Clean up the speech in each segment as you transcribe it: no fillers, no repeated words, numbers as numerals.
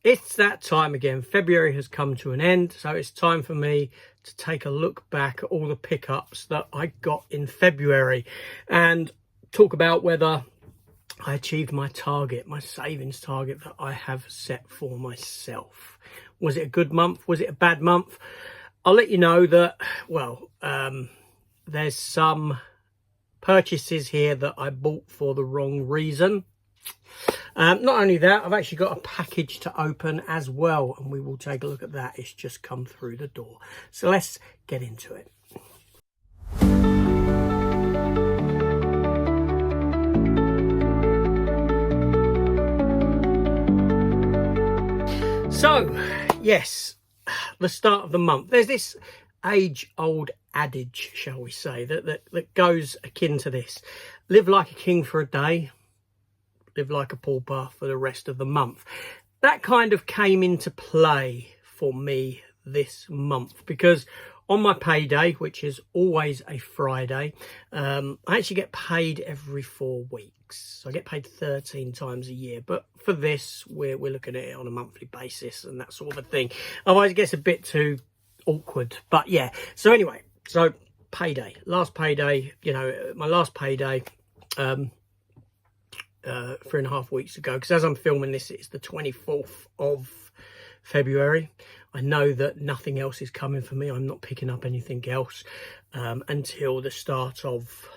it's that time again. February has come to an end, so it's time for me to take a look back at all the pickups that I got in February and talk about whether I achieved my target, my savings target that I have set for myself. Was it a good month? Was it a bad month? I'll let you know that, well, there's some purchases here that I bought for the wrong reason. Not only that, I've actually got a package to open as well, and we will take a look at that. It's just come through the door. So let's get into it. So, yes, the start of the month. There's this age-old adage, shall we say, that goes akin to this. Live like a king for a day, live like a pauper for the rest of the month. That kind of came into play for me this month because on my payday, which is always a Friday, I actually get paid every 4 weeks. So I get paid 13 times a year. But for this, we're looking at it on a monthly basis and that sort of a thing. Otherwise, it gets a bit too awkward. But yeah, so anyway, so payday, last payday, you know, my last payday, 3.5 weeks ago, because as I'm filming this, it's the 24th of February. I know that nothing else is coming for me. I'm not picking up anything else until the start of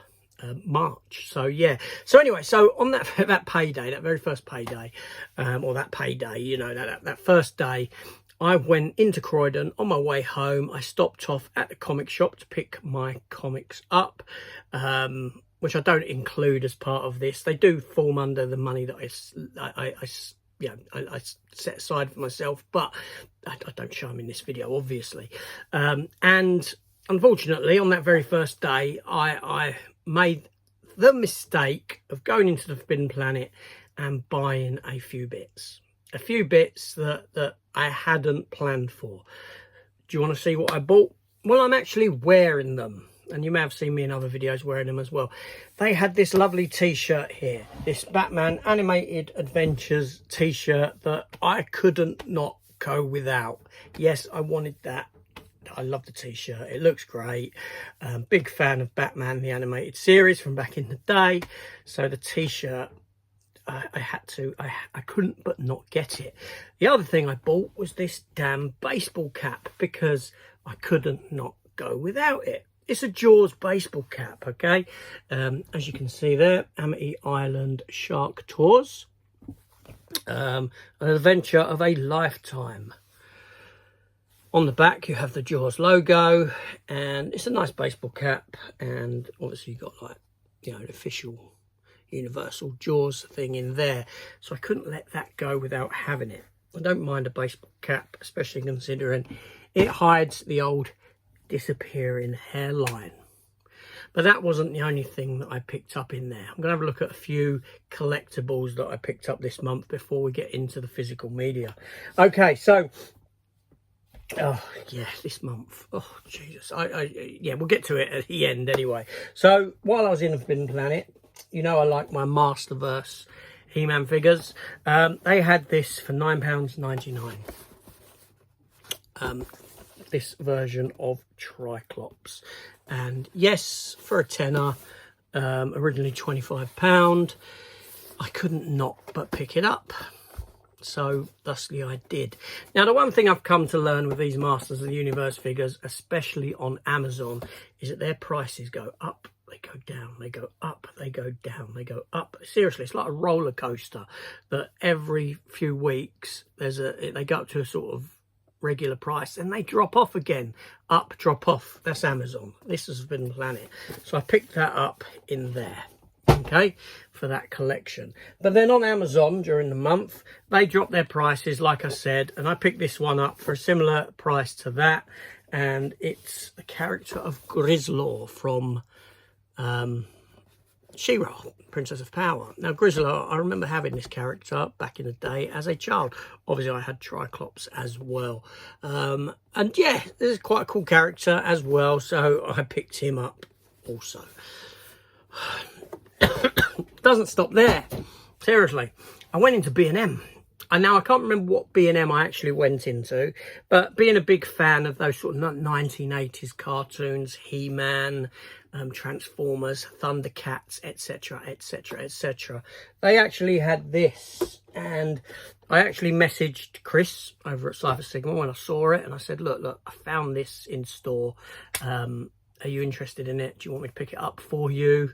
March. So yeah, so anyway, so on that payday, that very first payday, or that payday, you know, that first day, I went into Croydon. On my way home, I stopped off at the comic shop to pick my comics up, which I don't include as part of this. They do form under the money that I set aside for myself, but I don't show them in this video, obviously. And unfortunately, on that very first day, I made the mistake of going into the Forbidden Planet and buying a few bits that I hadn't planned for. Do you want to see what I bought? Well, I'm actually wearing them, and you may have seen me in other videos wearing them as well. They had this lovely t-shirt here, this Batman Animated Adventures t-shirt that I couldn't not go without. Yes, I wanted that. I love the t-shirt. It looks great. Big fan of Batman, the animated series from back in the day. So the t-shirt, I couldn't but not get it. The other thing I bought was this damn baseball cap because I couldn't not go without it. It's a Jaws baseball cap, okay? As you can see there, Amity Island Shark Tours. An adventure of a lifetime. On the back, you have the Jaws logo, and it's a nice baseball cap. And obviously, you've got, like, you know, the official Universal Jaws thing in there. So I couldn't let that go without having it. I don't mind a baseball cap, especially considering it hides the old disappearing hairline. But that wasn't the only thing that I picked up in there. I'm going to have a look at a few collectibles that I picked up this month before we get into the physical media. Okay, so oh yeah, this month, oh Jesus, yeah, we'll get to it at the end anyway. So while I was in the Forbidden Planet, you know, I like my Masterverse He-Man figures. They had this for £9.99. This version of Triclops, and yes, for a tenner, originally £25, I couldn't not but pick it up. So thusly I did. Now, the one thing I've come to learn with these Masters of the Universe figures, especially on Amazon, is that their prices go up, they go down, they go up, they go down, they go up. Seriously, it's like a roller coaster that every few weeks they go up to a sort of regular price and they drop off again. Up, drop off. That's Amazon. This has been Planet. So I picked that up in there. Okay, for that collection. But then on Amazon during the month, they dropped their prices, like I said, and I picked this one up for a similar price to that, and it's the character of Grislaw from She-Ra, Princess of Power. Now, Grislaw, I remember having this character back in the day as a child. Obviously, I had Triclops as well. And yeah, this is quite a cool character as well, so I picked him up also. Doesn't stop there. Seriously, I went into B&M. now I can't remember what B&M I actually went into, but being a big fan of those sort of 1980s cartoons, He-Man, Transformers, Thundercats, etc, etc, etc, they actually had this. And I actually messaged Chris over at Cypher Sigma when I saw it, and I said, look, I found this in store. Are you interested in it? Do you want me to pick it up for you?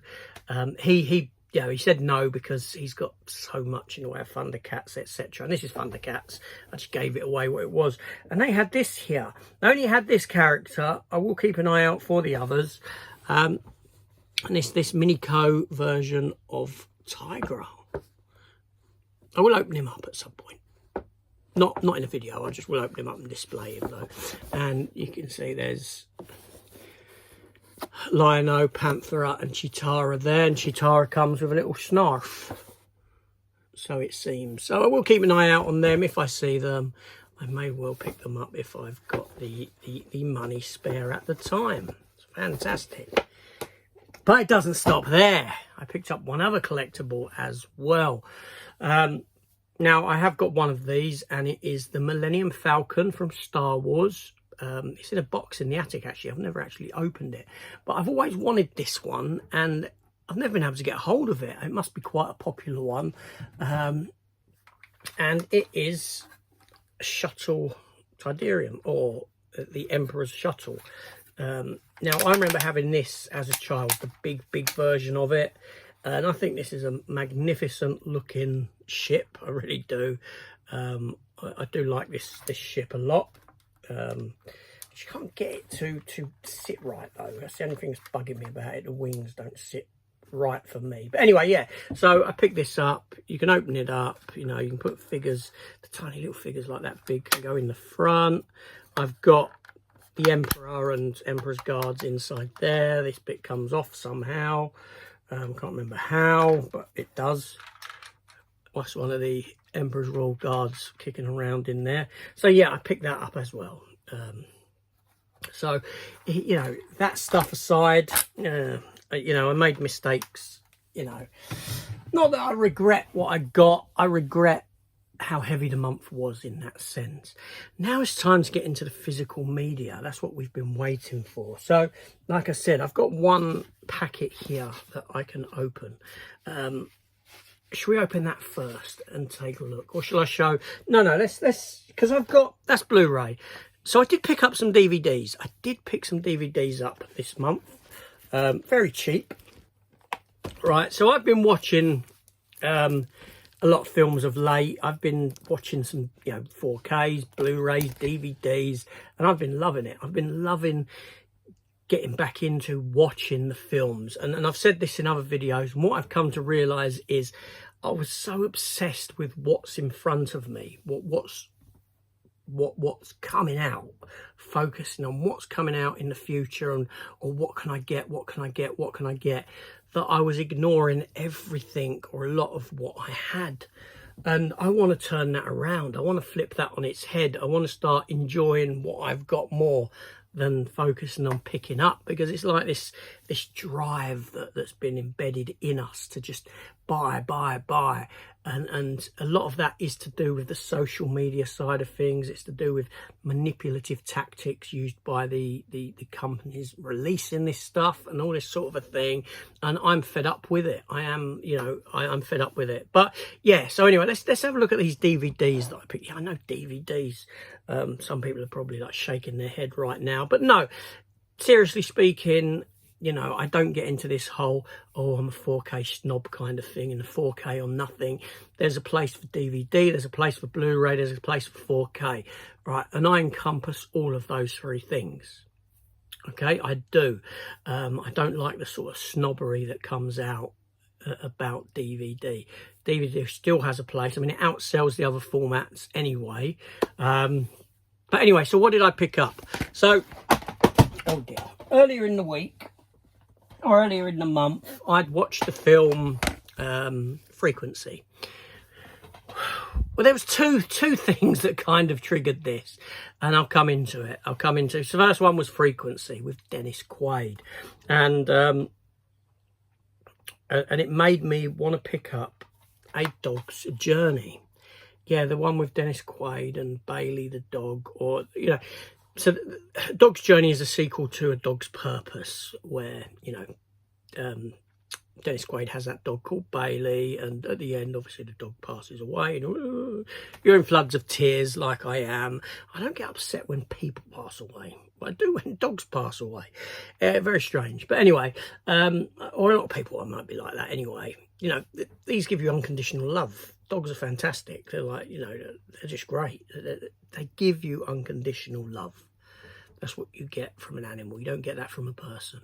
He said no, because he's got so much in the way of Thundercats, etc. And this is Thundercats. I just gave it away what it was. And they had this here. They only had this character. I will keep an eye out for the others. And it's this Minico version of Tigra. I will open him up at some point. Not in a video. I just will open him up and display him though. And you can see there's Lion-O, Panthera and Chitara there, and Chitara comes with a little snarf, so it seems. So I will keep an eye out on them. If I see them, I may well pick them up if I've got the money spare at the time. It's fantastic. But it doesn't stop there. I picked up one other collectible as well. Now I have got one of these, and it is the Millennium Falcon from Star Wars. It's in a box in the attic, actually. I've never actually opened it, but I've always wanted this one, and I've never been able to get hold of it. It must be quite a popular one. And it is a shuttle Tidarium, or the Emperor's shuttle. Now, I remember having this as a child, the big version of it. And I think this is a magnificent looking ship. I really do. I do like this ship a lot. You can't get it to sit right though. That's the only thing that's bugging me about it. The wings don't sit right for me. But anyway, yeah. So I picked this up. You can open it up. You know, you can put figures, the tiny little figures like that big, can go in the front. I've got the Emperor and Emperor's guards inside there. This bit comes off somehow. Can't remember how, but it does. That's one of the Emperor's Royal Guards kicking around in there. So yeah, I picked that up as well. So, you know, that stuff aside, you know, I made mistakes, you know. Not that I regret what I got. I regret how heavy the month was in that sense. Now it's time to get into the physical media. That's what we've been waiting for. So, like I said, I've got one packet here that I can open. Should we open that first and take a look, or shall I show? No, let's because I've got, that's Blu-ray. So I did pick up some DVDs. I did pick some DVDs up this month, very cheap. Right, so I've been watching a lot of films of late. I've been watching some, you know, 4Ks, Blu-rays, DVDs, and I've been loving it. I've been loving getting back into watching the films, and I've said this in other videos, and what I've come to realize is I was so obsessed with what's in front of me, what's coming out, focusing on what's coming out in the future, and or what can I get, that I was ignoring everything or a lot of what I had. And I want to turn that around. I want to flip that on its head. I want to start enjoying what I've got more than focusing on picking up, because it's like this drive that's been embedded in us to just buy, and a lot of that is to do with the social media side of things. It's to do with manipulative tactics used by the companies releasing this stuff and all this sort of a thing, and I'm fed up with it. I am, you know, I'm fed up with it. But yeah, so anyway, let's have a look at these DVDs that I picked. Yeah, I know DVDs, some people are probably like shaking their head right now, but no, seriously speaking, you know, I don't get into this whole, oh, I'm a 4K snob kind of thing, and the 4K or nothing. There's a place for DVD, there's a place for Blu-ray, there's a place for 4K, right? And I encompass all of those three things, okay? I do. I don't like the sort of snobbery that comes out about DVD. DVD still has a place. I mean, it outsells the other formats anyway. But anyway, so what did I pick up? So, oh dear, earlier in the week, or earlier in the month, I'd watched the film Frequency. Well, there was two things that kind of triggered this, and I'll come into it. So the first one was Frequency with Dennis Quaid, and it made me want to pick up A Dog's Journey. Yeah, the one with Dennis Quaid and Bailey the dog, or, you know, so Dog's Journey is a sequel to A Dog's Purpose, where, you know, Dennis Quaid has that dog called Bailey, and at the end, obviously, the dog passes away. And, you're in floods of tears like I am. I don't get upset when people pass away. I do when dogs pass away. Very strange. But anyway, or a lot of people might be like that anyway. You know, these give you unconditional love. Dogs are fantastic. They're like, you know, they're just great. They give you unconditional love. That's what you get from an animal. You don't get that from a person.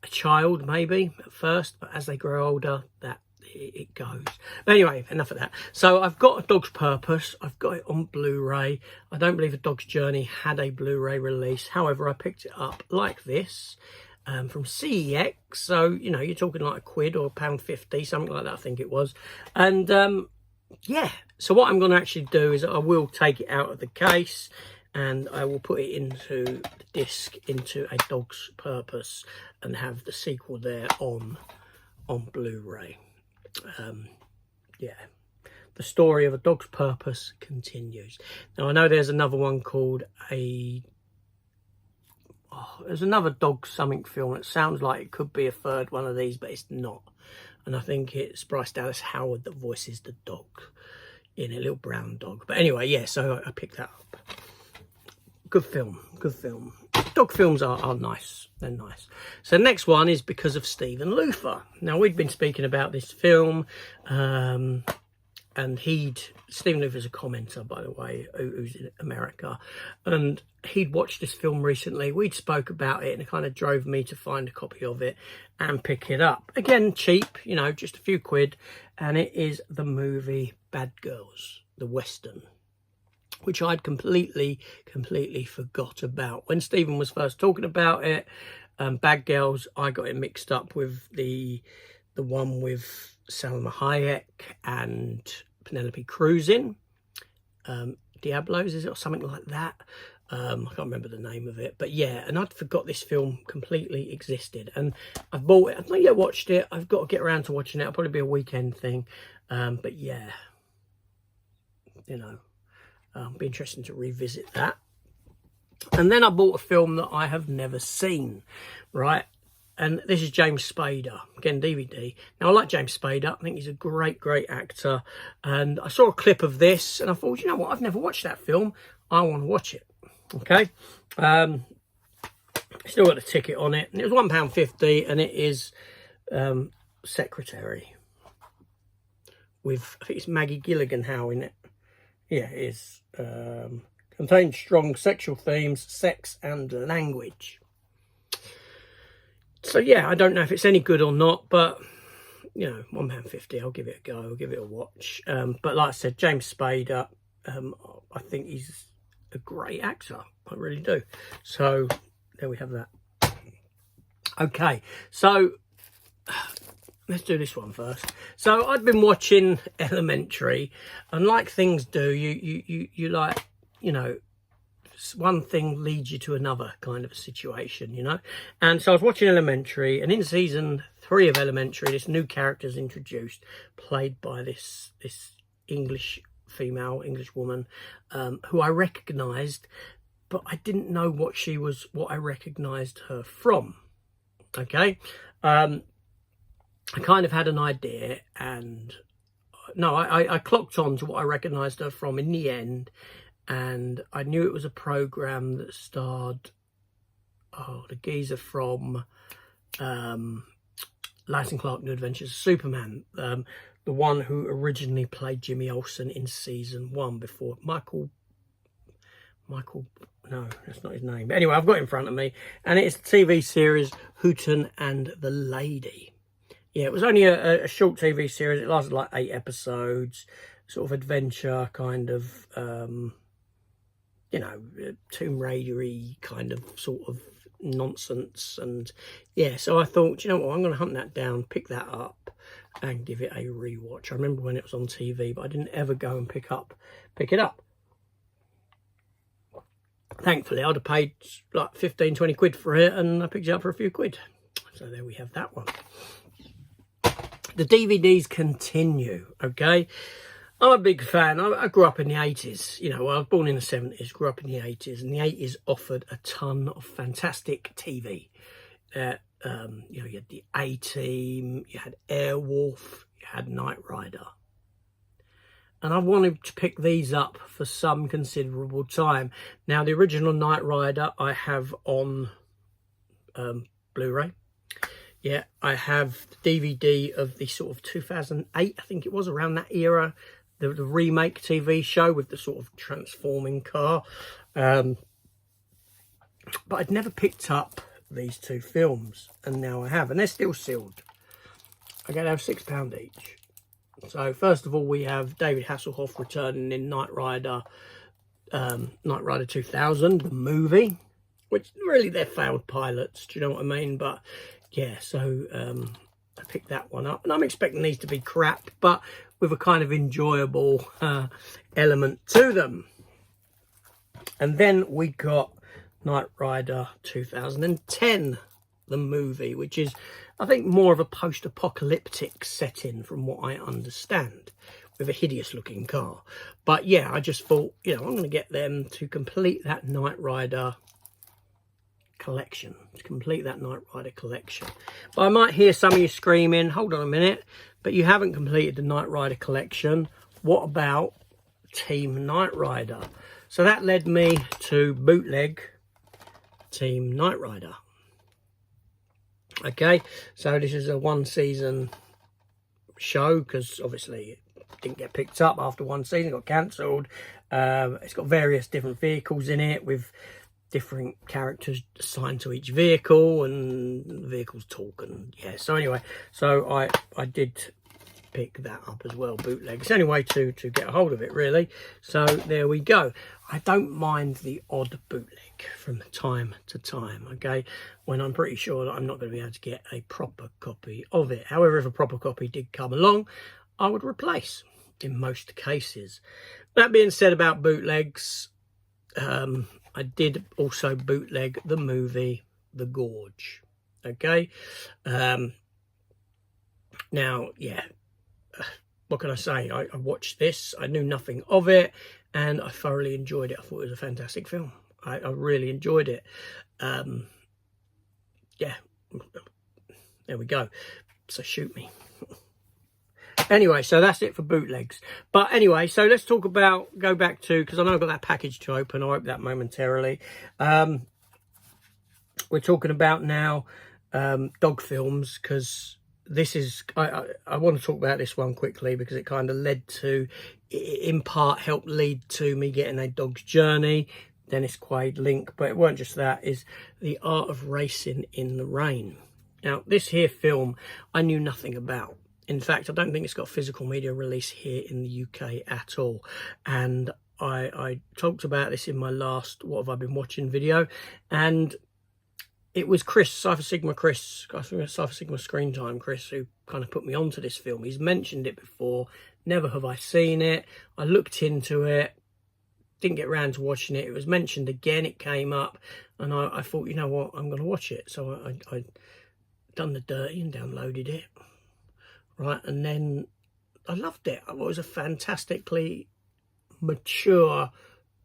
A child, maybe, at first, but as they grow older, that it goes. But anyway, enough of that. So I've got A Dog's Purpose. I've got it on Blu-ray. I don't believe A Dog's Journey had a Blu-ray release. However, I picked it up like this from CEX. So, you know, you're talking like £1 or £1.50, something like that, I think it was. And, yeah, so what I'm going to actually do is I will take it out of the case and I will put it into the disc, into A Dog's Purpose, and have the sequel there on Blu-ray. Yeah, the story of A Dog's Purpose continues. Now, I know there's another one called there's another dog something film. It sounds like it could be a third one of these, but it's not. And I think it's Bryce Dallas Howard that voices the dog in A Little Brown Dog. But anyway, yeah, so I picked that up. Good film, good film. Dog films are nice. They're nice. So the next one is Because of Stephen Luther. Now, we'd been speaking about this film, and Stephen Luther's a commenter, by the way, who's in America, and he'd watched this film recently. We'd spoke about it, and it kind of drove me to find a copy of it and pick it up. Again, cheap, you know, just a few quid, and it is the movie Bad Girls, the Western, which I'd completely forgot about. When Stephen was first talking about it, Bad Girls, I got it mixed up with the one with Salma Hayek and Penelope Cruz in. Diablos, is it, or something like that? I can't remember the name of it. But yeah, and I'd forgot this film completely existed. And I've bought it. I've not yet watched it. I've got to get around to watching it. It'll probably be a weekend thing. But yeah, you know, be interesting to revisit that. And then I bought a film that I have never seen, right? And this is James Spader, again, DVD. Now, I like James Spader. I think he's a great actor. And I saw a clip of this and I thought, you know what? I've never watched that film. I want to watch it. Okay. Still got a ticket on it. And it was £1.50, and it is Secretary with, I think it's Maggie Gyllenhaal in it. Yeah, it is. Contains strong sexual themes, sex and language. So yeah, I don't know if it's any good or not, but you know, £1.50, I'll give it a go, I'll give it a watch. But like I said, James Spader, I think he's a great actor, I really do. So there we have that. Okay, so let's do this one first. So I'd been watching Elementary, and like things do, you like, you know, one thing leads you to another kind of a situation, you know. And so I was watching Elementary, and in season 3 of Elementary, this new character is introduced, played by this English woman, who I recognised, but I didn't know what I recognised her from. Okay, I kind of had an idea, and no, I clocked on to what I recognised her from in the end. And I knew it was a programme that starred, the geezer from Lois and Clark New Adventures of Superman, the one who originally played Jimmy Olsen in season 1 before Michael, no, that's not his name. But anyway, I've got it in front of me, and it's the TV series Hooten and the Lady. Yeah, it was only a short TV series. It lasted like 8 episodes, sort of adventure kind of, you know, Tomb Raider-y kind of sort of nonsense. And yeah, so I thought, you know what, I'm going to hunt that down, pick that up and give it a rewatch. I remember when it was on TV, but I didn't ever go and pick it up. Thankfully, I'd have paid like 15, 20 quid for it, and I picked it up for a few quid. So there we have that one. The DVDs continue, okay? I'm a big fan. I grew up in the 80s. You know, I was born in the 70s, grew up in the 80s, and the 80s offered a ton of fantastic TV. You know, you had the A-Team, you had Airwolf, you had Knight Rider. And I wanted to pick these up for some considerable time. Now, the original Knight Rider I have on Blu-ray. Yeah, I have the DVD of the sort of 2008, I think it was, around that era, the remake TV show with the sort of transforming car. But I'd never picked up these two films, and now I have, and they're still sealed. I'm going to have £6 each. So first of all, we have David Hasselhoff returning in Knight Rider 2000, the movie, which really they're failed pilots, do you know what I mean? But yeah, so I picked that one up, and I'm expecting these to be crap, but with a kind of enjoyable element to them. And then we got Knight Rider 2010, the movie, which is, I think, more of a post-apocalyptic setting from what I understand, with a hideous looking car. But yeah, I just thought, you know, I'm going to get them to complete that Knight Rider collection. But I might hear some of you screaming, hold on a minute, but you haven't completed the Knight Rider collection. What about Team Knight Rider? So that led me to bootleg Team Knight Rider. Okay, so this is a one season show, because obviously it didn't get picked up after one season, it got cancelled. It's got various different vehicles in it with different characters assigned to each vehicle, and the vehicles talk, and yeah. So anyway, so I did pick that up as well, bootleg. It's the only way to get a hold of it, really. So there we go. I don't mind the odd bootleg from time to time, okay, when I'm pretty sure that I'm not going to be able to get a proper copy of it. However, if a proper copy did come along, I would replace in most cases. That being said about bootlegs, I did also bootleg the movie The Gorge, okay. Now, yeah, what can I say? I watched this, I knew nothing of it, and I thoroughly enjoyed it. I thought it was a fantastic film. I really enjoyed it. Yeah, there we go. So shoot me. Anyway, so that's it for bootlegs. But anyway, so let's talk about, go back to, because I know I've got that package to open. I'll open that momentarily. We're talking about now dog films, because this is, I want to talk about this one quickly, because it kind of led to, in part helped lead to me getting a dog's journey, Dennis Quaid link. But it weren't just that, is The Art of Racing in the Rain. Now, this here film I knew nothing about. In fact, I don't think it's got physical media release here in the UK at all. And I talked about this in my last What Have I Been Watching video. And it was Chris, Cypher Sigma Screen Time Chris, who kind of put me onto this film. He's mentioned it before. Never have I seen it. I looked into it. Didn't get around to watching it. It was mentioned again. It came up. And I thought, you know what, I'm going to watch it. So I done the dirty and downloaded it. Right, and then I loved it. I thought it was a fantastically mature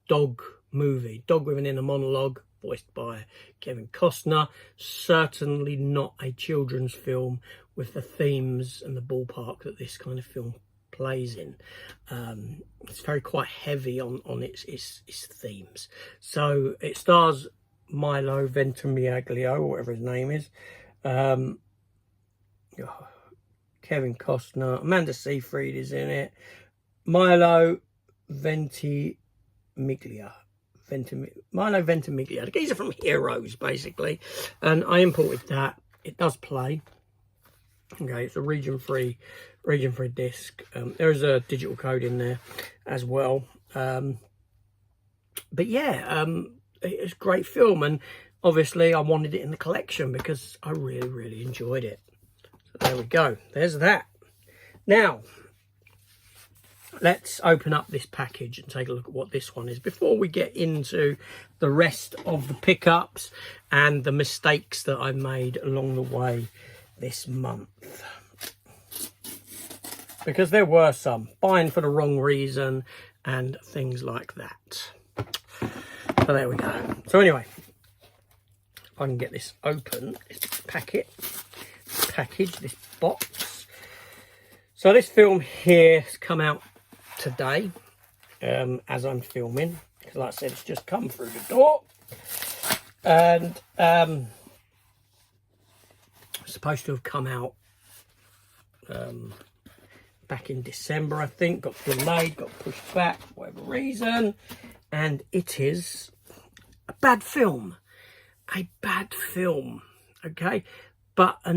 dog movie. Dog with an inner monologue, voiced by Kevin Costner. Certainly not a children's film with the themes and the ballpark that this kind of film plays in. It's very quite heavy on its themes. So it stars Milo Ventimiglia, or whatever his name is. Kevin Costner, Amanda Seyfried is in it. Milo Ventimiglia. The geezer from Heroes, basically. And I imported that. It does play. Okay, it's a region-free disc. There is a digital code in there as well. But yeah, it's a great film. And obviously I wanted it in the collection because I really, really enjoyed it. There we go, there's that. Now, let's open up this package and take a look at what this one is before we get into the rest of the pickups and the mistakes that I made along the way this month. because there were some buying for the wrong reason and things like that. So there we go. So anyway, if I can get this open, this package, this box. So this film here has come out today, as I'm filming, because like I said, it's just come through the door, and it's supposed to have come out back in December, I think. Got delayed, got pushed back for whatever reason, and it is a bad film. A bad film, okay, but a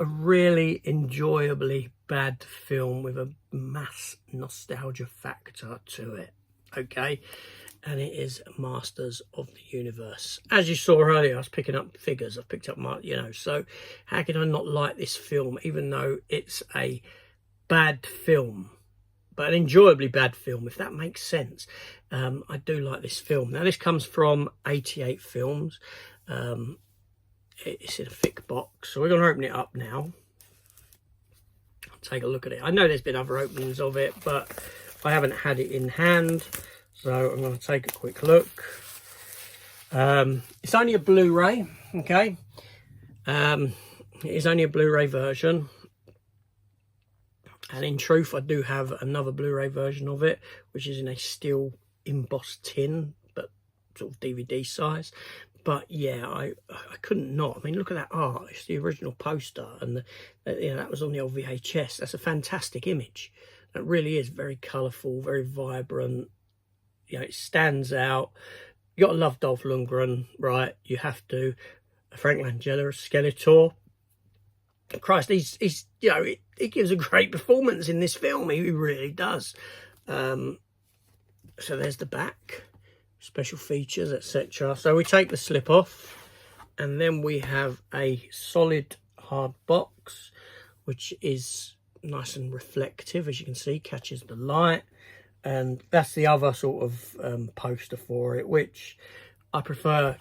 really enjoyably bad film with a mass nostalgia factor to it, okay, and it is Masters of the Universe. As you saw earlier, I was picking up figures. I've picked up my, so how can I not like this film, even though it's a bad film, but an enjoyably bad film, if that makes sense. I do like this film. Now, this comes from 88 Films. It's in a thick box, so we're going to open it up now. Take a look at it. I know there's been other openings of it, but I haven't had it in hand, so I'm going to take a quick look. It's only a Blu-ray, okay. It is only a Blu-ray version, and in truth I do have another Blu-ray version of it, which is in a steel embossed tin, but sort of DVD size. But yeah, I couldn't not. I mean, look at that art. It's the original poster, and that was on the old VHS. That's a fantastic image. It really is very colourful, very vibrant. It stands out. You got to love Dolph Lundgren, right? You have to. Frank Langella, Skeletor. Christ, he's he gives a great performance in this film. He really does. So there's the back. Special features, etc. So we take the slip off, and then we have a solid hard box, which is nice and reflective, as you can see, catches the light. And that's the other sort of poster for it, which I prefer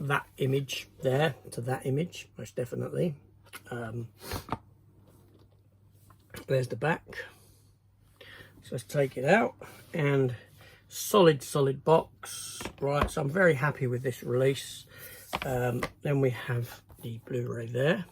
that image there to that image, most definitely. There's the back. So let's take it out, and solid box, right? So I'm very happy with this release. Then we have the Blu-ray there.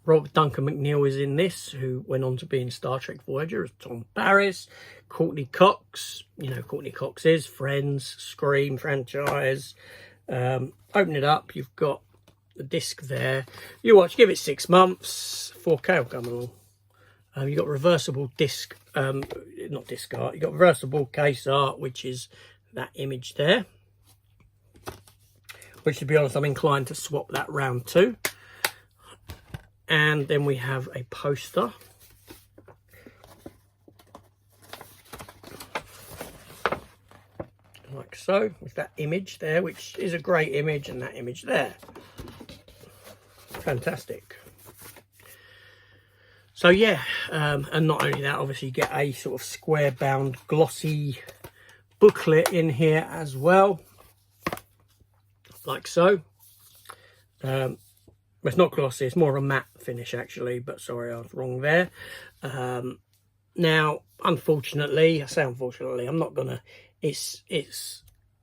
Robert Duncan McNeil is in this, who went on to be in Star Trek Voyager as Tom Paris. Courtney Cox, Courtney Cox is Friends, Scream franchise. Open it up, you've got the disc there. You watch, give it 6 months, 4K will come along. You've got reversible disc, not disc art, you've got reversible case art, which is that image there. Which, to be honest, I'm inclined to swap that round too. And then we have a poster. Like so, with that image there, which is a great image, and that image there. Fantastic. So yeah, and not only that, obviously you get a sort of square bound glossy booklet in here as well, like so. It's not glossy, it's more of a matte finish actually, but sorry, I was wrong there. Now, unfortunately, I say unfortunately, I'm not gonna, it's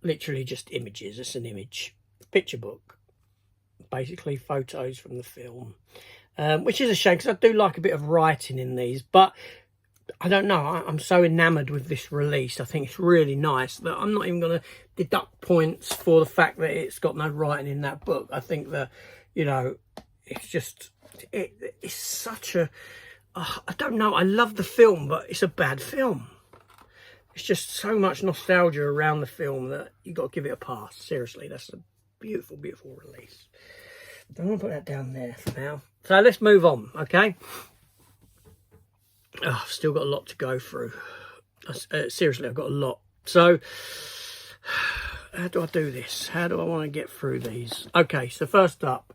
literally just images. It's an image picture book, basically photos from the film. Which is a shame, because I do like a bit of writing in these, but I don't know, I'm so enamoured with this release. I think it's really nice that I'm not even going to deduct points for the fact that it's got no writing in that book. I think that, it's just, it's such a, I don't know, I love the film, but it's a bad film. It's just so much nostalgia around the film that you've got to give it a pass. Seriously, that's a beautiful, beautiful release. I'm going to put that down there for now. So let's move on, okay? Oh, I've still got a lot to go through. Seriously, I've got a lot. So, how do I do this? How do I want to get through these? Okay, so first up,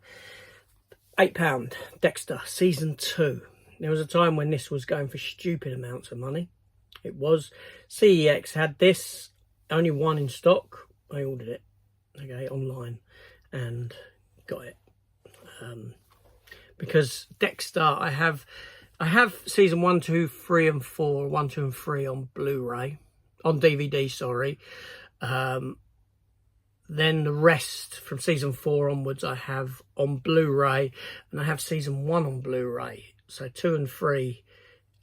£8, Dexter, Season 2. There was a time when this was going for stupid amounts of money. It was. CEX had this, only one in stock. I ordered it, okay, online, and got it. because Dexter, I have season 1, 2, 3 and 4, 1, 2 and 3 on Blu-ray, on DVD, sorry. Then the rest from season 4 onwards I have on Blu-ray, and I have season 1 on Blu-ray. So 2 and 3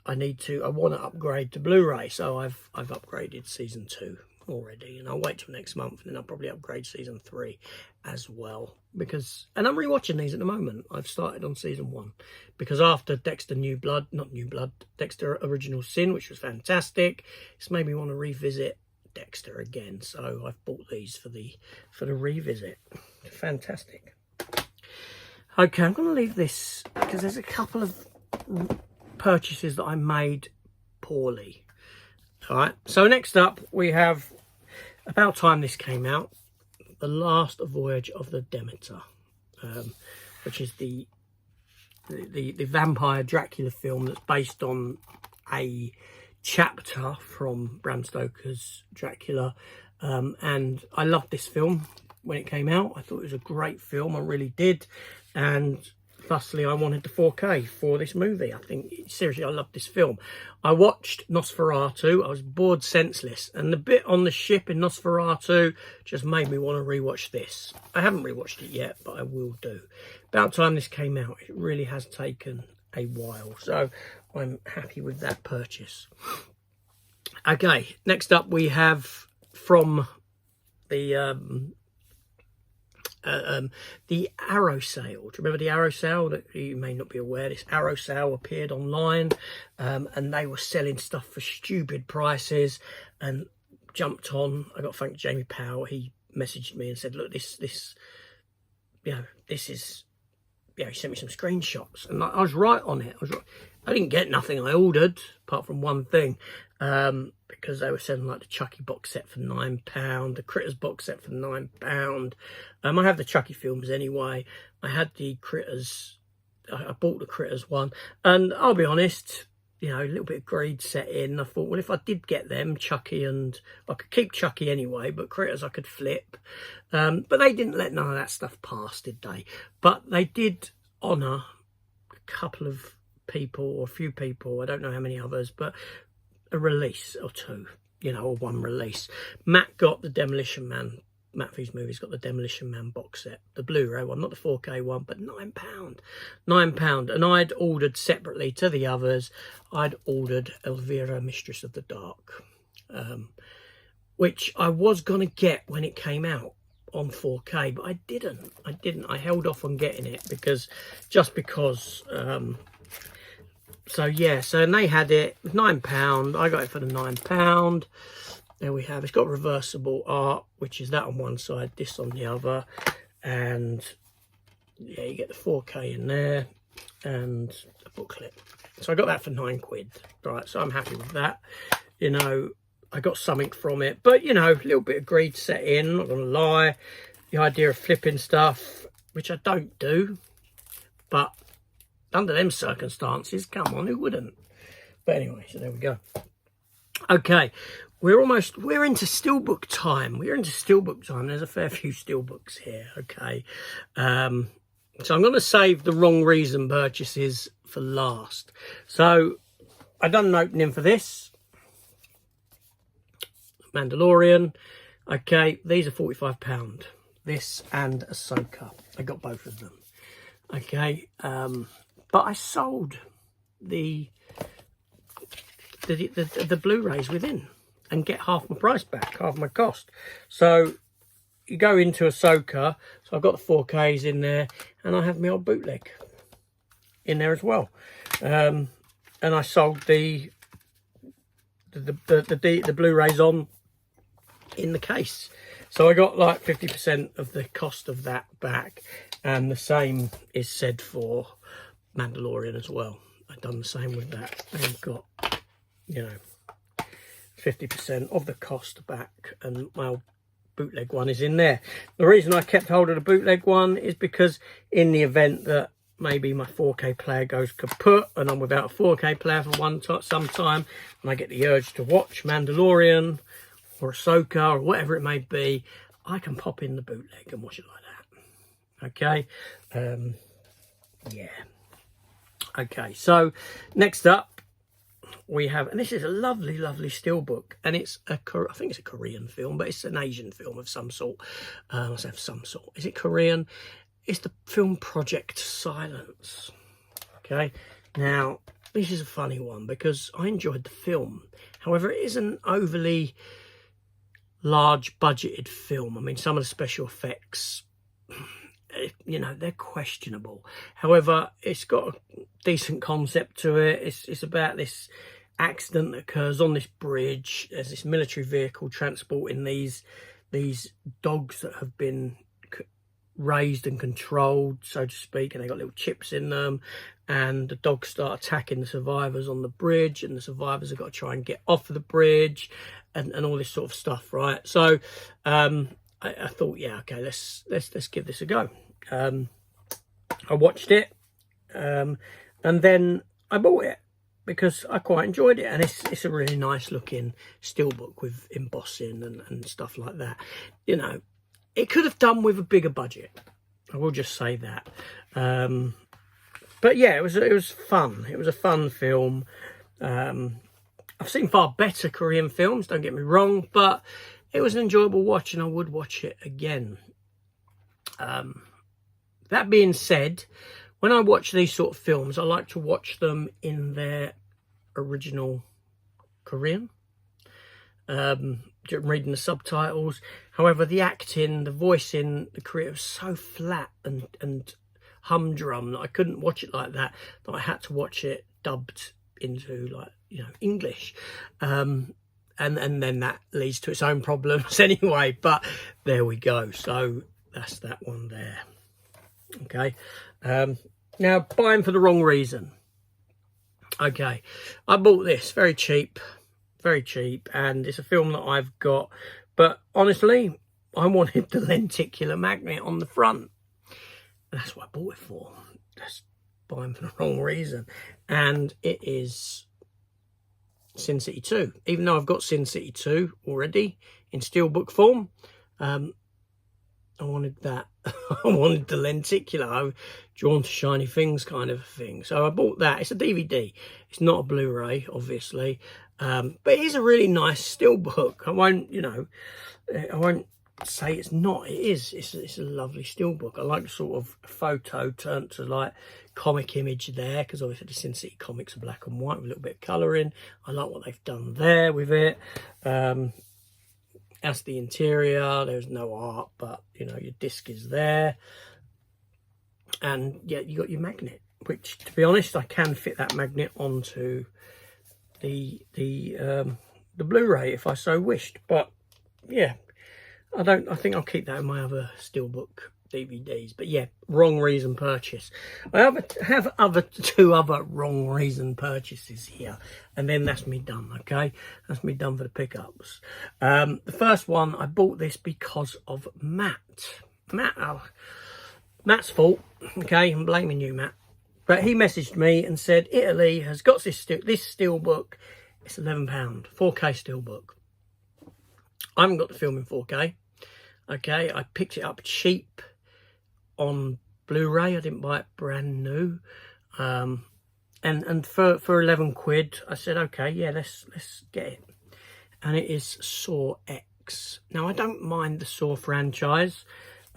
I want to upgrade to Blu-ray, so I've upgraded season 2 already, and I'll wait till next month and then I'll probably upgrade season 3 as well, and I'm rewatching these at the moment. I've started on season 1 because after Dexter Dexter Original Sin, which was fantastic, it's made me want to revisit Dexter again, so I've bought these for the revisit. Fantastic. Okay, I'm going to leave this because there's a couple of purchases that I made poorly. All right, so next up we have, about time this came out, The Last Voyage of the Demeter, which is the vampire Dracula film that's based on a chapter from Bram Stoker's Dracula, and I loved this film when it came out. I thought it was a great film, I really did, and thusly I wanted the 4K for this movie. I think, seriously, I loved this film. I watched Nosferatu, I was bored senseless, and the bit on the ship in Nosferatu just made me want to rewatch this. I haven't rewatched it yet, but I will do. About time this came out. It really has taken a while, so I'm happy with that purchase. Okay, next up we have from the Arrow sale. Do you remember the Arrow sale? That you may not be aware, this Arrow sale appeared online, and they were selling stuff for stupid prices, and jumped on. I got to thank Jamie Powell. He messaged me and said, look, this is, he sent me some screenshots, and I was right on it. I didn't get nothing I ordered apart from one thing, because they were selling like the Chucky box set for £9, the Critters box set for £9. I have the Chucky films anyway. I had the Critters. I bought the Critters one, and I'll be honest, a little bit of greed set in. I thought, well, if I did get them, Chucky, and I could keep Chucky anyway, but Critters I could flip. But they didn't let none of that stuff pass, did they? But they did honour a couple of people, or a few people, I don't know how many others, but a release or two, or one release. Matt got the Demolition Man. Matt V's Movies got the Demolition Man box set, the Blu-ray one, not the 4K one, but £9. And I'd ordered separately to the others, I'd ordered Elvira, Mistress of the Dark, which I was going to get when it came out on 4K, but I didn't. I held off on getting it because so yeah, and they had it, £9. I got it for the £9. There we have. It's got reversible art, which is that on one side, this on the other, and yeah, you get the 4K in there and a booklet. So I got that for £9. Right, so I'm happy with that. I got something from it, but a little bit of greed set in. Not gonna lie, the idea of flipping stuff, which I don't do, but under them circumstances, come on, who wouldn't? But anyway, so there we go. Okay, we're into Steelbook time. There's a fair few Steelbooks here, okay. So I'm going to save the wrong reason purchases for last. So I done an opening for this. Mandalorian. Okay, these are £45. This and Ahsoka. I got both of them. Okay, but I sold the Blu-rays within and get half my price back, half my cost. So you go into Ahsoka, so I've got the 4Ks in there, and I have my old bootleg in there as well. And I sold the Blu-rays on in the case. So I got like 50% of the cost of that back, and the same is said for Mandalorian as well. I've done the same with that. They've got, 50% of the cost back, and my old bootleg one is in there. The reason I kept hold of the bootleg one is because in the event that maybe my 4K player goes kaput and I'm without a 4K player for some time, and I get the urge to watch Mandalorian or Ahsoka or whatever it may be, I can pop in the bootleg and watch it like that. Okay, yeah. Okay, so next up we have, and this is a lovely, lovely Steelbook, and it's I think it's a Korean film, but it's an Asian film of some sort. I say of some sort. Is it Korean? It's the film Project Silence. Okay, now this is a funny one because I enjoyed the film. However, it is an overly large budgeted film. I mean, some of the special effects, you know, they're questionable. However, it's got a decent concept to it. It's about this accident that occurs on this bridge. There's this military vehicle transporting these dogs that have been raised and controlled, so to speak, and they got little chips in them, and the dogs start attacking the survivors on the bridge, and the survivors have got to try and get off of the bridge, and all this sort of stuff, right? So I thought, yeah, okay, let's give this a go. I watched it, and then I bought it because I quite enjoyed it, and it's a really nice looking steelbook with embossing and stuff like that. You know, it could have done with a bigger budget, I will just say that. But yeah, it was fun. It was a fun film. I've seen far better Korean films, don't get me wrong, but it was an enjoyable watch, and I would watch it again. That being said, when I watch these sort of films, I like to watch them in their original Korean. Reading the subtitles. However, the acting, the voicing, the Korean was so flat and humdrum that I couldn't watch it like that. That I had to watch it dubbed into, like, you know, English. And then that leads to its own problems anyway. But there we go. So that's that one there. Okay. Now, buying for the wrong reason. Okay, I bought this very cheap, and it's a film that I've got, but honestly, I wanted the lenticular magnet on the front. That's what I bought it for. That's buying for the wrong reason. And it is Sin City 2. Even though I've got Sin City 2 already in steelbook form, I wanted that. I wanted the lenticular. I'm drawn to shiny things kind of thing. So I bought that. It's a DVD. It's not a Blu-ray, obviously. But it is a really nice steelbook. I won't say it's not. It is. It's a lovely steelbook. I like the sort of photo turned to like comic image there, because obviously the Sin City comics are black and white with a little bit of colouring. I like what they've done there with it. That's the interior. There's no art, but you know, your disc is there, and yeah, you got your magnet, which, to be honest, I can fit that magnet onto the Blu-ray if I so wished. But yeah, I think I'll keep that in my other steelbook DVDs. But yeah, wrong reason purchase. I have two other wrong reason purchases here, and then that's me done. Okay, that's me done for the pickups. The first one, I bought this because of Matt's fault. Okay, I'm blaming you, Matt. But he messaged me and said Italy has got this steelbook. It's £11, 4K steelbook. I haven't got the film in 4K. Okay, I picked it up cheap on Blu-ray. I didn't buy it brand new. And for 11 quid, I said, okay, yeah, let's get it. And it is Saw X. Now, I don't mind the Saw franchise,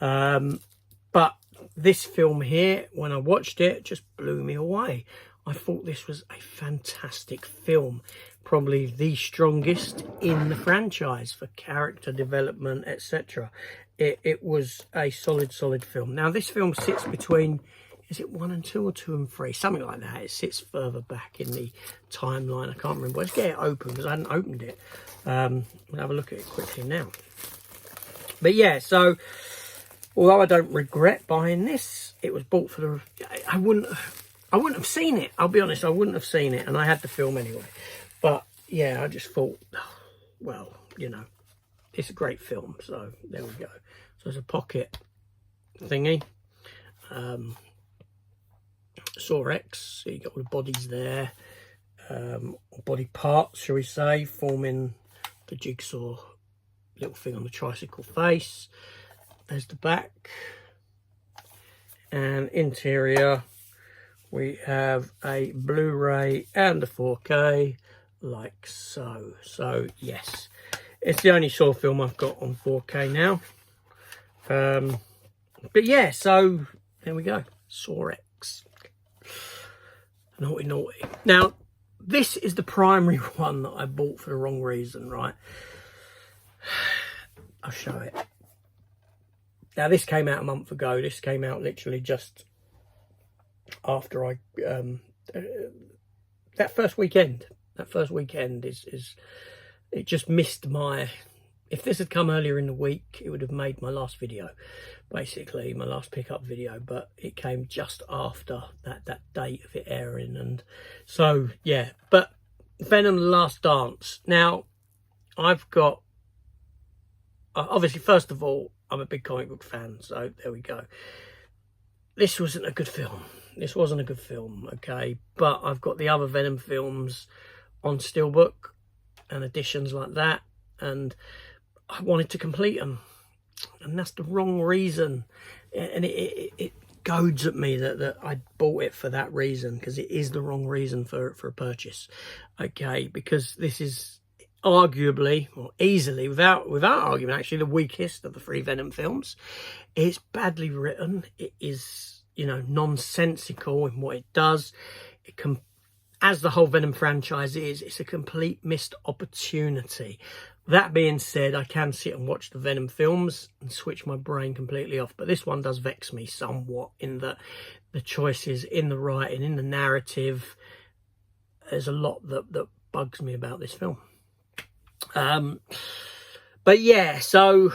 but this film here, when I watched it, just blew me away. I thought this was a fantastic film, probably the strongest in the franchise for character development, etc. It was a solid film. Now, this film sits between, is it 1 and 2 or 2 and 3? Something like that. It sits further back in the timeline. I can't remember. Let's get it open because I hadn't opened it. We'll have a look at it quickly now. But yeah, so although I don't regret buying this, it was bought for the... I wouldn't have seen it. I'll be honest, I wouldn't have seen it, and I had the film anyway. But yeah, I just thought, well, you know, it's a great film. So there we go. So there's a pocket thingy. Saw X. So you got all the bodies there, body parts, shall we say, forming the jigsaw little thing on the tricycle face. There's the back and interior we have a Blu-ray and a 4K, like so. So yes, it's the only Saw film I've got on 4K now. But yeah, so there we go, Saw X. Naughty, naughty. Now, this is the primary one that I bought for the wrong reason, right? I'll show it. Now, this came out a month ago. This came out literally just after I that first weekend is it just missed my, if this had come earlier in the week, it would have made my last video, basically my last pickup video, but it came just after that date of it airing. And so yeah, but Venom: The Last Dance. Now, I've got, obviously, first of all, I'm a big comic book fan, so there we go. This wasn't a good film. This wasn't a good film, okay? But I've got the other Venom films on Steelbook and editions like that, and I wanted to complete them. And that's the wrong reason. And it goads at me that I bought it for that reason, because it is the wrong reason for a purchase, okay? Because this is arguably, or easily, without argument, actually the weakest of the 3 Venom films. It's badly written. It is, you know, nonsensical in what it does. It can, as the whole Venom franchise is, it's a complete missed opportunity. That being said, I can sit and watch the Venom films and switch my brain completely off, but this one does vex me somewhat in that the choices in the writing, in the narrative, there's a lot that bugs me about this film. But yeah, so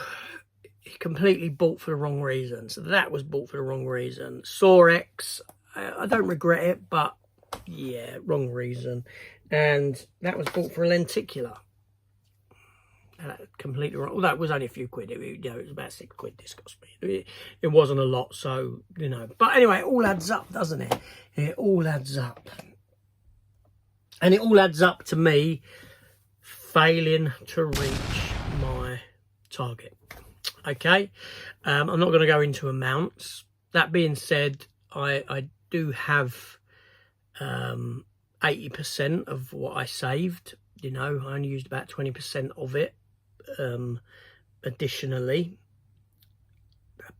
completely bought for the wrong reason. So that was bought for the wrong reason. Saw X, I don't regret it, but yeah, wrong reason. And that was bought for a lenticular. Completely wrong. Well, that was only a few quid. It was about £6 this cost me. It wasn't a lot, so, you know. But anyway, it all adds up, doesn't it? It all adds up. And it all adds up to me failing to reach my target. Okay, I'm not going to go into amounts. That being said, I do have 80% of what I saved. You know, I only used about 20% of it additionally,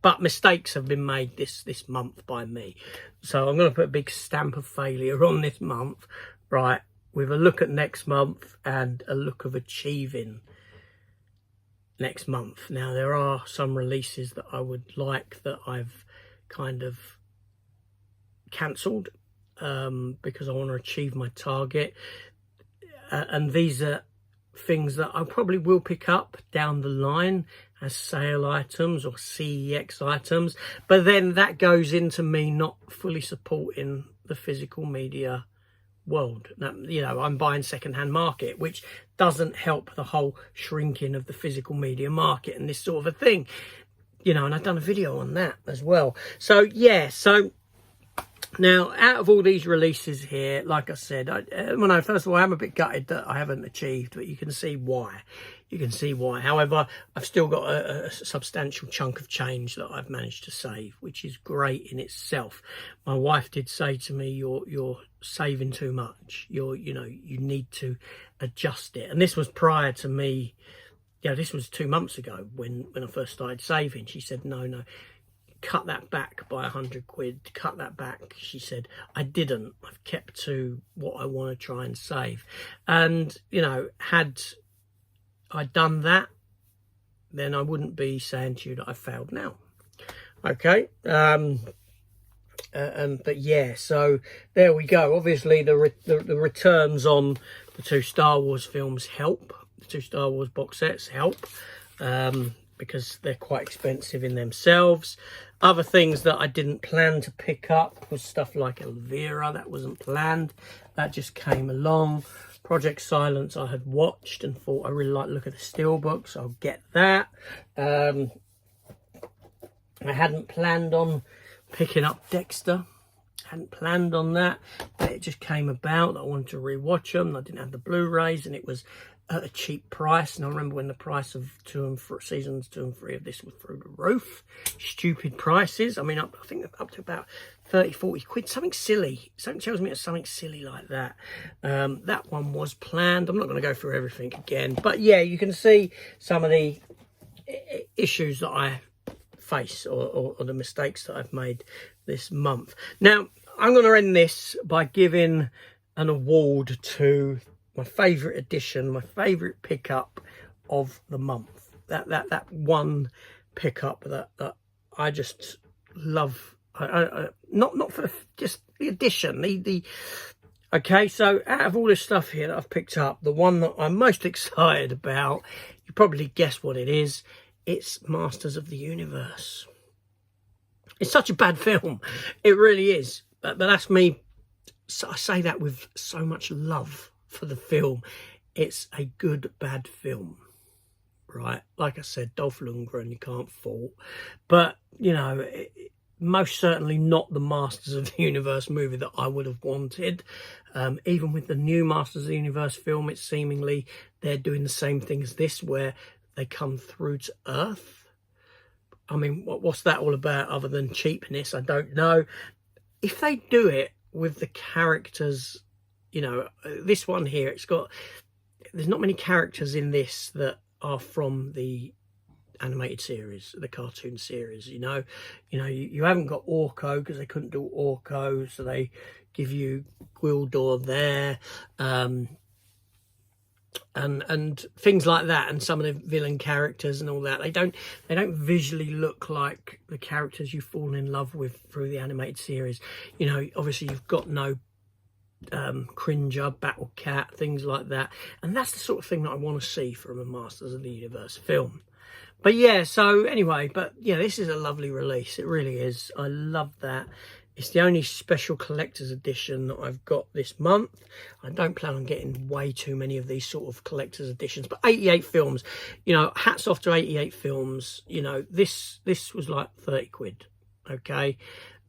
but mistakes have been made this month by me, so I'm going to put a big stamp of failure on this month, right, with a look at next month and a look of achieving next month. Now, there are some releases that I would like that I've kind of cancelled because I want to achieve my target, and these are things that I probably will pick up down the line as sale items or CEX items, but then that goes into me not fully supporting the physical media world. Now, you know, I'm buying second-hand market, which doesn't help the whole shrinking of the physical media market and this sort of a thing, you know, and I've done a video on that as well. So yeah, so now, out of all these releases here, like I said, first of all, I'm a bit gutted that I haven't achieved, but you can see why. You can see why. However, I've still got a substantial chunk of change that I've managed to save, which is great in itself. My wife did say to me, "You're saving too much. You need to adjust it." And this was prior to me. Yeah, this was 2 months ago when I first started saving. She said, "No. Cut that back by £100, cut that back." She said. I didn't. I've kept to what I want to try and save. And, you know, had I done that, then I wouldn't be saying to you that I failed now. Okay. But yeah, so there we go. Obviously, the returns on the 2 Star Wars films help. The 2 Star Wars box sets help. Because they're quite expensive in themselves. Other things that I didn't plan to pick up was stuff like Elvira. That wasn't planned. That just came along. Project Silence I had watched and thought I really like the look of the Steelbook, so I'll get that. I hadn't planned on picking up Dexter. Hadn't planned on that, but it just came about. I wanted to rewatch them. I didn't have the Blu-rays, and it was at a cheap price. And I remember when the price of seasons 2 and 3 of this was through the roof. Stupid prices. I mean, I think up to about 30, 40 quid, something silly. Something tells me it's something silly like that. That one was planned. I'm not going to go through everything again, but yeah, you can see some of the issues that I face, or the mistakes that I've made this month. Now, I'm going to end this by giving an award to my favourite edition, my favourite pickup of the month. That one pickup that I just love. Not for just the edition. Okay, so out of all this stuff here that I've picked up, the one that I'm most excited about, you probably guess what it is. It's Masters of the Universe. It's such a bad film. It really is. But that's me. So I say that with so much love for the film. It's a good, bad film. Right? Like I said, Dolph Lundgren, you can't fault. But, you know, most certainly not the Masters of the Universe movie that I would have wanted. Even with the new Masters of the Universe film, it's seemingly they're doing the same thing as this, where they come through to Earth. I mean, what's that all about other than cheapness? I don't know. If they do it with the characters, you know, this one here, there's not many characters in this that are from the animated series, the cartoon series. You haven't got Orko, because they couldn't do Orko, so they give you Gwildor there, and things like that, and some of the villain characters and all that. They don't visually look like the characters you fall in love with through the animated series. You know, obviously you've got no Cringer, Battle Cat, things like that, and that's the sort of thing that I want to see from a Masters of the Universe film. But yeah, so anyway, but yeah, this is a lovely release. It really is. I love that. It's the only special collector's edition that I've got this month. I don't plan on getting way too many of these sort of collector's editions, but 88 films, you know, hats off to 88 films. You know, this was like 30 quid, okay?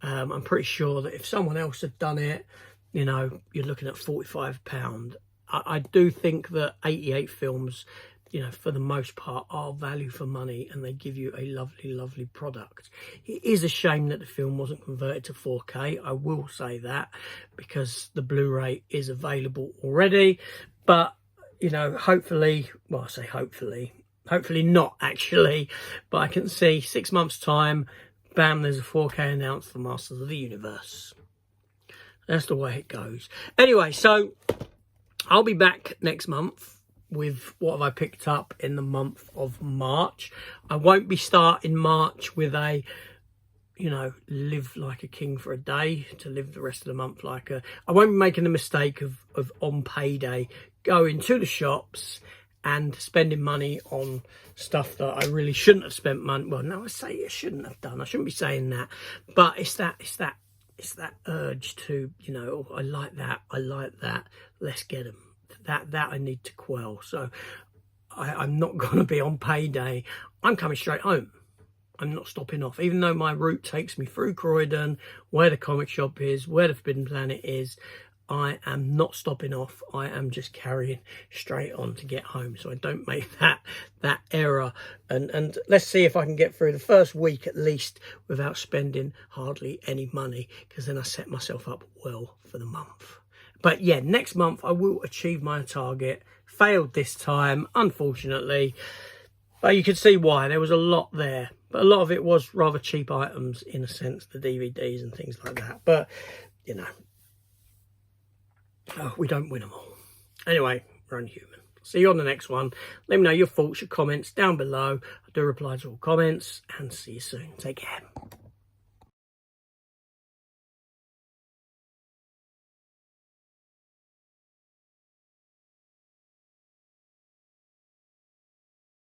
I'm pretty sure that if someone else had done it, you know, you're looking at £45. I do think that 88 films, you know, for the most part, are value for money, and they give you a lovely, lovely product. It is a shame that the film wasn't converted to 4K. I will say that, because the Blu-ray is available already. But, you know, hopefully, well, I say hopefully not actually, but I can see 6 months' time, bam, there's a 4K announced for Masters of the Universe. That's the way it goes. Anyway, so I'll be back next month with what have I picked up in the month of March. I won't be starting March with a, you know, live like a king for a day, to live the rest of the month like a... I won't be making the mistake of on payday going to the shops and spending money on stuff that I really shouldn't have spent money. Well, no, I say I shouldn't have done. I shouldn't be saying that. But it's that urge to, you know, oh, I like that, let's get them. That I need to quell. So I'm not going to be on payday. I'm coming straight home. I'm not stopping off, even though my route takes me through Croydon, where the comic shop is, where the Forbidden Planet is. I am not stopping off. I am just carrying straight on to get home, so I don't make that error. And let's see if I can get through the first week at least without spending hardly any money, because then I set myself up well for the month. But yeah, next month I will achieve my target. Failed this time, unfortunately. But you can see why. There was a lot there. But a lot of it was rather cheap items, in a sense, the DVDs and things like that. But, you know, we don't win them all. Anyway, we're only human. See you on the next one. Let me know your thoughts, your comments down below. I do reply to all comments. And see you soon. Take care.